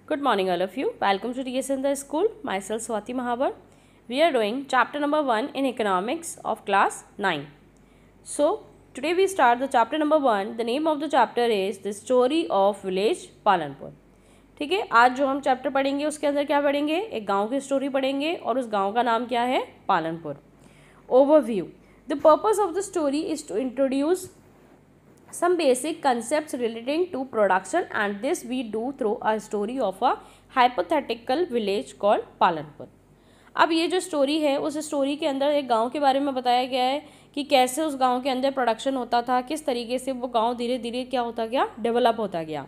Good morning, all of you. Welcome to TS in the School. Myself Swati Mahabar. We are doing chapter number 1 in economics of class 9. So, today we start the chapter number 1. The name of the chapter is The Story of Village Palanpur. ठीक है, आज जो हम chapter पढ़ेंगे उसके अंदर क्या पढ़ेंगे, एक गांव की स्टोरी पढ़ेंगे और उस गांव का नाम क्या है, Palanpur. Overview. The purpose of the story is to introduce some basic concepts relating to production, and this we do through a story of a hypothetical village called Palanpur. अब ये जो स्टोरी है उस स्टोरी के अंदर एक गांव के बारे में बताया गया है कि कैसे उस गांव के अंदर प्रोडक्शन होता था, किस तरीके से वो गांव धीरे धीरे क्या होता गया, डेवलप होता गया.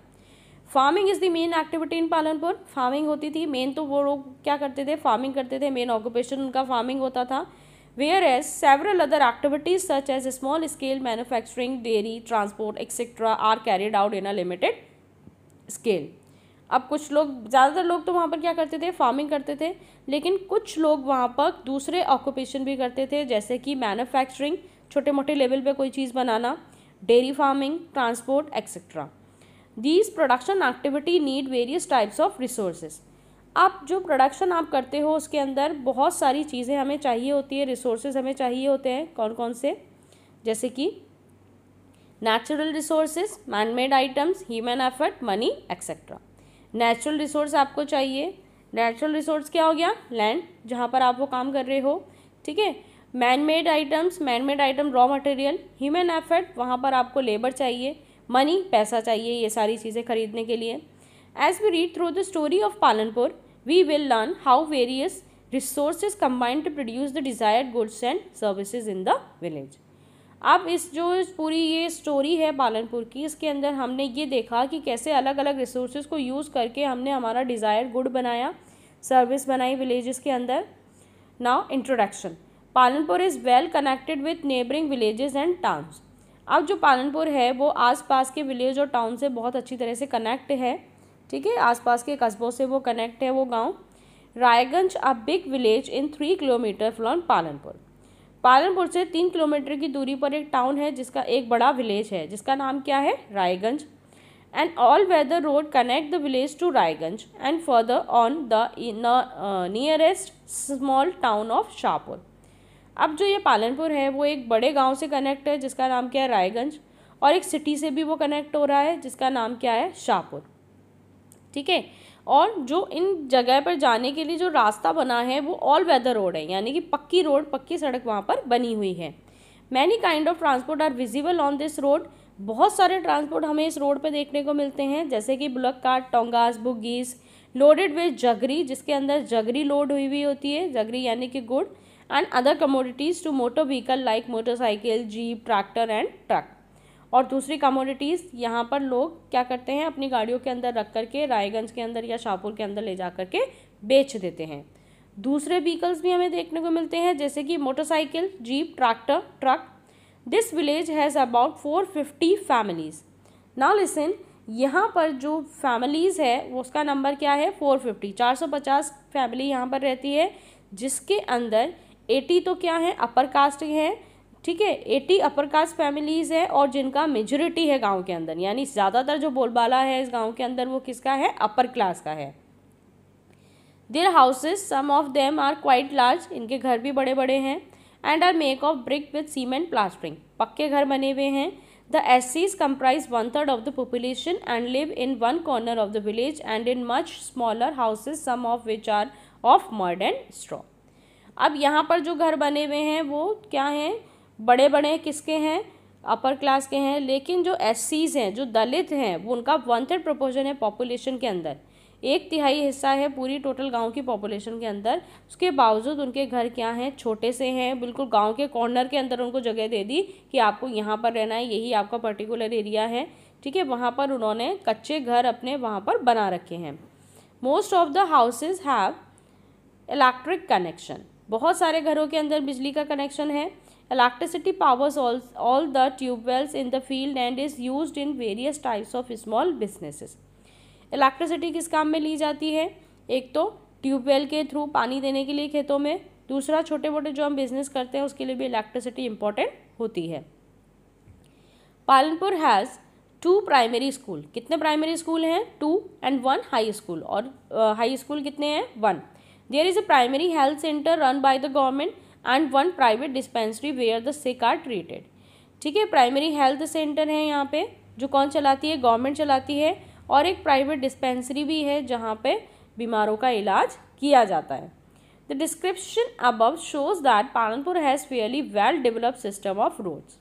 Farming is the main activity in Palanpur. Farming होती थी मेन, तो वो लोग क्या करते थे, फार्मिंग करते थे. मेन ऑक्यूपेशन उनका फार्मिंग होता था. Whereas several other activities such as small scale manufacturing, dairy, transport, etc. are carried out in a limited scale. अब कुछ लोग, ज़्यादातर लोग तो वहाँ पर क्या करते थे, फार्मिंग करते थे, लेकिन कुछ लोग वहाँ पर दूसरे ऑक्यूपेशन भी करते थे, जैसे कि मैन्युफैक्चरिंग, छोटे मोटे लेवल पे कोई चीज़ बनाना, dairy farming, transport etcetera. These production activity need various types of resources. आप जो प्रोडक्शन आप करते हो उसके अंदर बहुत सारी चीज़ें हमें चाहिए होती है, रिसोर्सेज हमें चाहिए होते हैं. कौन कौन से, जैसे कि natural resources, manmade items, human effort, money etcetera. Natural resource आपको चाहिए. नेचुरल रिसोर्स क्या हो गया, लैंड जहाँ पर आप वो काम कर रहे हो, ठीक है. Manmade items, manmade item raw material. Human effort, वहाँ पर आपको लेबर चाहिए. मनी, पैसा चाहिए ये सारी चीज़ें खरीदने के लिए. As we read through the story of Palanpur, we will learn how various resources combine to produce the desired goods and services in the village. अब इस जो पूरी ये स्टोरी है पालनपुर की, इसके अंदर हमने ये देखा कि कैसे अलग अलग रिसोर्सेज को यूज़ करके हमने हमारा डिज़ायर्ड गुड बनाया, सर्विस बनाई विलेजेस के अंदर. Now introduction. Palanpur is well connected with neighbouring villages and towns. अब जो पालनपुर है वो आसपास के विलेज और टाउन से बहुत अच्छी तरह से कनेक्ट है, ठीक है. आसपास के कस्बों से वो कनेक्ट है वो गांव. Raiganj a big village in 3 kilometre from Palanpur. Palanpur से 3 किलोमीटर की दूरी पर एक टाउन है जिसका एक बड़ा विलेज है जिसका नाम क्या है, Raiganj. And all weather road connect the village to Raiganj and further on the nearest small town of Shahpur. अब जो ये पालनपुर है वो एक बड़े गाँव से कनेक्ट है जिसका नाम क्या है, रायगंज, और एक सिटी से भी वो कनेक्ट हो रहा है जिसका नाम क्या है, शाहपुर, ठीक है. और जो इन जगह पर जाने के लिए जो रास्ता बना है वो ऑल वेदर रोड है, यानी कि पक्की रोड, पक्की सड़क वहाँ पर बनी हुई है. Many kind of transport are visible on this road. बहुत सारे ट्रांसपोर्ट हमें इस रोड पे देखने को मिलते हैं, जैसे कि बुलक कार्ट, टोंगास, बुगीज, लोडेड विद जगरी, जिसके अंदर जगरी लोड हुई हुई होती है, जगरी यानी कि गुड़, and other commodities to motor vehicle like motorcycle, jeep, tractor and truck. और दूसरी कमोडिटीज़ यहाँ पर लोग क्या करते हैं, अपनी गाड़ियों के अंदर रख करके रायगंज के अंदर या शाहपुर के अंदर ले जा करके बेच देते हैं. दूसरे व्हीकल्स भी हमें देखने को मिलते हैं, जैसे कि motorcycle, jeep, tractor, truck. This village has about 450 families. Now listen, यहाँ पर जो फैमिलीज़ है वो उसका नंबर क्या है, 450. 450 फैमिली यहाँ पर रहती है, जिसके अंदर 80 तो क्या है, अपर कास्ट है, ठीक है. 80 अपर कास्ट फैमिलीज़ है और जिनका मेजोरिटी है गांव के अंदर, यानी ज़्यादातर जो बोलबाला है इस गांव के अंदर वो किसका है, अपर क्लास का है. Their houses, some of them are quite large, इनके घर भी बड़े बड़े हैं. And are make of brick with cement plastering, पक्के घर बने हुए हैं. द एससीज comprise 1/3 of the population and live in one corner of the village and in much smaller houses, some of which are of mud and straw. अब यहाँ पर जो घर बने हुए हैं वो क्या हैं, बड़े बड़े किसके हैं, अपर क्लास के हैं. लेकिन जो एससीज हैं, जो दलित हैं, वो उनका 1/3 प्रोपोर्शन है पॉपुलेशन के अंदर, 1/3 हिस्सा है पूरी टोटल गांव की पॉपुलेशन के अंदर. उसके बावजूद उनके घर क्या हैं, छोटे से हैं, बिल्कुल गांव के कॉर्नर के अंदर उनको जगह दे दी कि आपको यहाँ पर रहना है, यही आपका पर्टिकुलर एरिया है, ठीक है. वहाँ पर उन्होंने कच्चे घर अपने वहाँ पर बना रखे हैं. Most of the houses have electric connection, बहुत सारे घरों के अंदर बिजली का कनेक्शन है. Electricity powers all the tube wells in the field and is used in various types of small businesses. Electricity किस काम में ली जाती है, एक तो ट्यूबवेल के थ्रू पानी देने के लिए खेतों में, दूसरा छोटे मोटे जो हम बिजनेस करते हैं उसके लिए भी इलेक्ट्रिसिटी इंपॉर्टेंट होती है. पालनपुर हैज़ 2 प्राइमरी स्कूल, कितने प्राइमरी स्कूल हैं? 2 and 1 हाई स्कूल, और हाई स्कूल कितने हैं? 1. There is a primary health centre run by the government and 1 private dispensary where the sick are treated. ठीक है, प्राइमरी हेल्थ सेंटर है यहाँ पे, जो कौन चलाती है? गवर्नमेंट चलाती है, और एक प्राइवेट डिस्पेंसरी भी है जहाँ पे बीमारों का इलाज किया जाता है. The description above shows that Palanpur has fairly well developed system of roads.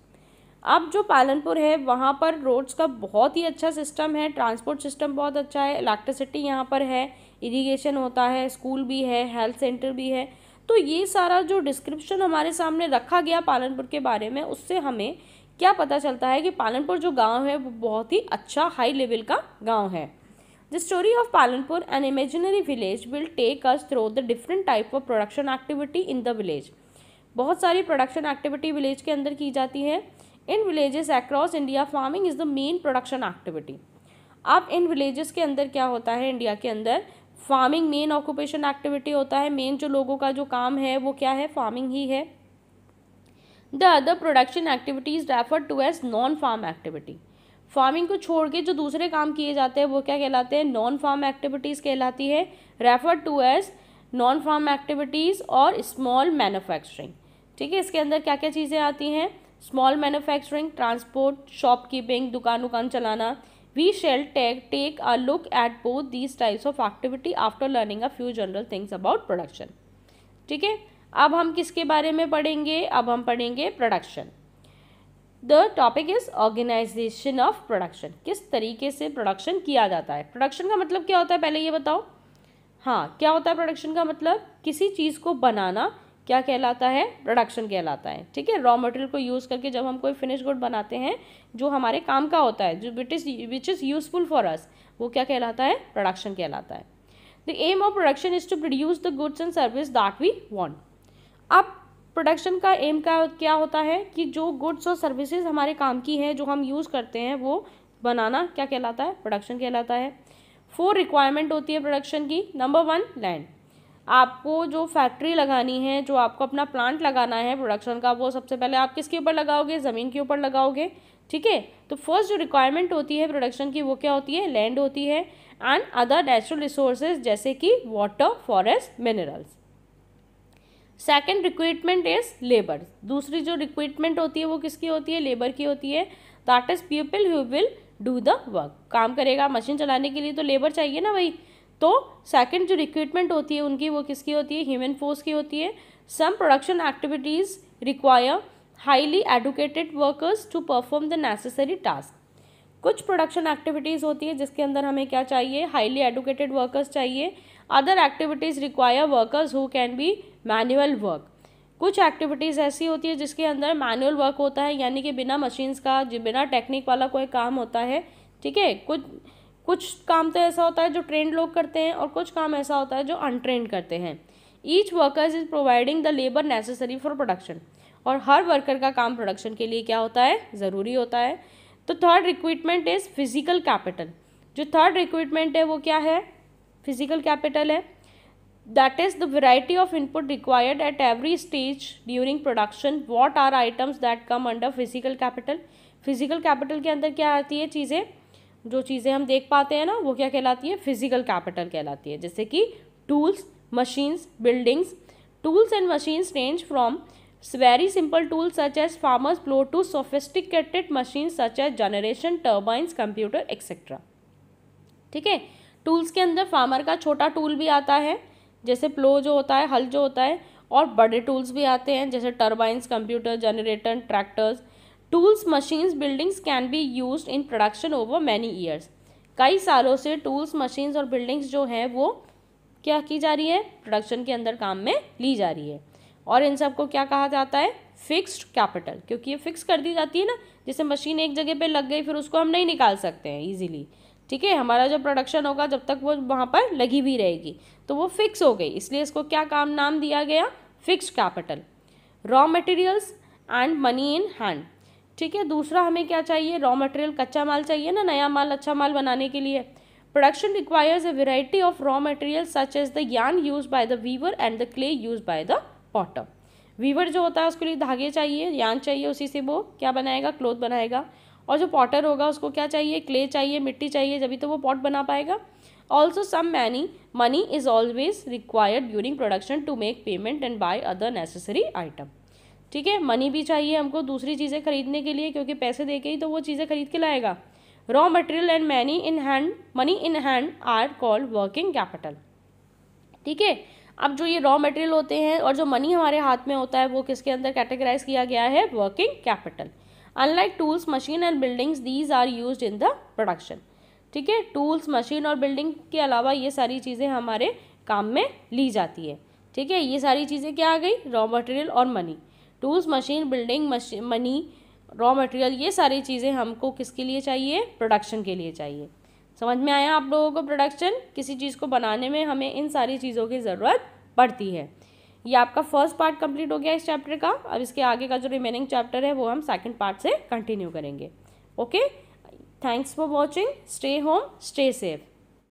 अब जो पालनपुर है वहाँ पर रोड्स का बहुत ही अच्छा सिस्टम है, ट्रांसपोर्ट सिस्टम बहुत अच्छा है, इलेक्ट्रिसिटी यहाँ पर है, इरिगेशन होता है, स्कूल भी है, हेल्थ सेंटर भी है. तो ये सारा जो डिस्क्रिप्शन हमारे सामने रखा गया पालनपुर के बारे में, उससे हमें क्या पता चलता है कि पालनपुर जो गांव है वो बहुत ही अच्छा हाई लेवल का गांव है. The story of Palanpur an imaginary village will take us through the different type of production activity in the village. बहुत सारी प्रोडक्शन एक्टिविटी विलेज के अंदर की जाती है. In villages across India farming is the main production activity. अब in villages के अंदर क्या होता है? इंडिया के अंदर फार्मिंग मेन ऑक्यूपेशन एक्टिविटी होता है. मेन जो लोगों का जो काम है वो क्या है? फार्मिंग ही है. The other production activities refer to as non farm activity. Farming को छोड़ के जो दूसरे काम किए जाते हैं वो क्या कहलाते हैं? नॉन फार्म एक्टिविटीज़ कहलाती है. Refer to as non farm activities और स्मॉल मैन्युफैक्चरिंग. ठीक है, इसके अंदर क्या क्या चीज़ें आती हैं? स्मॉल मैन्युफैक्चरिंग, ट्रांसपोर्ट, शॉपकीपिंग, दुकान चलाना. We shall take a look at both these types of activity after learning a few general things about production. ठीक है, अब हम किसके बारे में पढ़ेंगे? अब हम पढ़ेंगे production. The topic is organisation of production. किस तरीके से प्रोडक्शन किया जाता है? प्रोडक्शन का मतलब क्या होता है पहले ये बताओ. हाँ, क्या होता है प्रोडक्शन का मतलब? किसी चीज़ को बनाना क्या कहलाता है? प्रोडक्शन कहलाता है. ठीक है, रॉ मटेरियल को यूज़ करके जब हम कोई फिनिश गुड बनाते हैं जो हमारे काम का होता है, जो which is useful for us, वो क्या कहलाता है? प्रोडक्शन कहलाता है. The aim of production is to produce the goods and service that we want. अब प्रोडक्शन का एम का क्या होता है कि जो गुड्स और सर्विसेज हमारे काम की हैं, जो हम यूज़ करते हैं, वो बनाना क्या कहलाता है? प्रोडक्शन कहलाता है. 4 रिक्वायरमेंट होती है प्रोडक्शन की. Number 1, land. आपको जो फैक्ट्री लगानी है, जो आपको अपना प्लांट लगाना है प्रोडक्शन का, वो सबसे पहले आप किसके ऊपर लगाओगे? ज़मीन के ऊपर लगाओगे. ठीक है, तो फर्स्ट जो रिक्वायरमेंट होती है प्रोडक्शन की वो क्या होती है? लैंड होती है एंड अदर नेचुरल रिसोर्सेज जैसे कि water, forest, minerals. Second requirement is labour. दूसरी जो रिक्वायरमेंट होती है वो किसकी होती है? लेबर की होती है. That is people who will do the work. काम करेगा, मशीन चलाने के लिए तो लेबर चाहिए ना भाई. तो सेकंड जो रिक्वायरमेंट होती है उनकी, वो किसकी होती है? ह्यूमन फोर्स की होती है. Some production activities require highly educated workers to perform the necessary task. कुछ प्रोडक्शन एक्टिविटीज़ होती है जिसके अंदर हमें क्या चाहिए? हाईली एडुकेटेड वर्कर्स चाहिए. Other activities require workers who can be manual work. कुछ एक्टिविटीज़ ऐसी होती है जिसके अंदर मैनुअल वर्क होता है, यानी कि बिना मशीन्स का, बिना टेक्निक वाला कोई काम होता है. ठीक है, कुछ काम तो ऐसा होता है जो ट्रेंड लोग करते हैं और कुछ काम ऐसा होता है जो अनट्रेंड करते हैं. Each workers is providing the labour necessary for production. और हर वर्कर का काम प्रोडक्शन के लिए क्या होता है? ज़रूरी होता है. तो third requirement is physical capital. जो थर्ड रिक्वायरमेंट है वो क्या है? फिजिकल कैपिटल है. That is the variety of input required at every stage during production. What are items that come under physical capital? Physical capital के अंदर क्या आती है चीज़ें? जो चीज़ें हम देख पाते हैं ना, वो क्या कहलाती है? फिजिकल कैपिटल कहलाती है. जैसे कि tools, machines, buildings. Tools and machines range from very simple tools such as farmers plough to sophisticated machines such as generation, turbines, computer etcetera. ठीक है, टूल्स के अंदर फार्मर का छोटा टूल भी आता है, जैसे प्लो जो होता है, हल जो होता है, और बड़े टूल्स भी आते हैं जैसे turbines, computer, generator, tractors. Tools, machines, buildings can be used in production over many years. कई सालों से टूल्स, मशीन्स और बिल्डिंग्स जो हैं वो क्या की जा रही है? प्रोडक्शन के अंदर काम में ली जा रही है. और इन सबको क्या कहा जाता है? Fixed capital. क्योंकि ये फिक्स कर दी जाती है ना, जैसे मशीन एक जगह पे लग गई फिर उसको हम नहीं निकाल सकते हैं ईजिली. ठीक है, हमारा जब प्रोडक्शन होगा जब तक वो वहाँ पर लगी भी रहेगी, तो वो फिक्स हो गई, इसलिए इसको क्या काम नाम दिया गया? Fixed capital. Raw materials and money in hand. ठीक है, दूसरा हमें क्या चाहिए? रॉ मटेरियल, कच्चा माल चाहिए ना, नया माल, अच्छा माल बनाने के लिए. Production requires a variety of raw material such as the yarn use by the weaver and the clay use by the potter. Weaver जो होता है उसके लिए धागे चाहिए, यार्न चाहिए, उसी से वो क्या बनाएगा? क्लोथ बनाएगा. और जो पॉटर होगा उसको क्या चाहिए, क्ले चाहिए, मिट्टी चाहिए, जब तो वो पॉट बना पाएगा। Also some money is always required during production to make payment and buy other necessary item. ठीक है, मनी भी चाहिए हमको दूसरी चीज़ें खरीदने के लिए, क्योंकि पैसे दे के ही तो वो चीज़ें खरीद के लाएगा। Raw material and money in hand are called working capital. ठीक है, अब जो ये रॉ मटेरियल होते हैं और जो मनी हमारे हाथ में होता है वो किसके अंदर कैटेगराइज किया गया है, working capital. Unlike tools, machine and buildings, these are used in the production. ठीक है, टूल्स, मशीन और बिल्डिंग के अलावा ये सारी चीज़ें हमारे काम में ली जाती है। ठीक है, ये सारी चीज़ें क्या आ गई, रॉ मटेरियल और money. Tools, machine, building, money, raw material, ये सारी चीज़ें हमको किसके लिए चाहिए, प्रोडक्शन के लिए चाहिए। समझ में आया आप लोगों को? प्रोडक्शन किसी चीज़ को बनाने में हमें इन सारी चीज़ों की ज़रूरत पड़ती है। ये आपका फर्स्ट पार्ट कंप्लीट हो गया इस चैप्टर का। अब इसके आगे का जो रिमेनिंग चैप्टर है वो हम सेकंड पार्ट से कंटिन्यू करेंगे। Okay, thanks for watching, stay home, stay safe.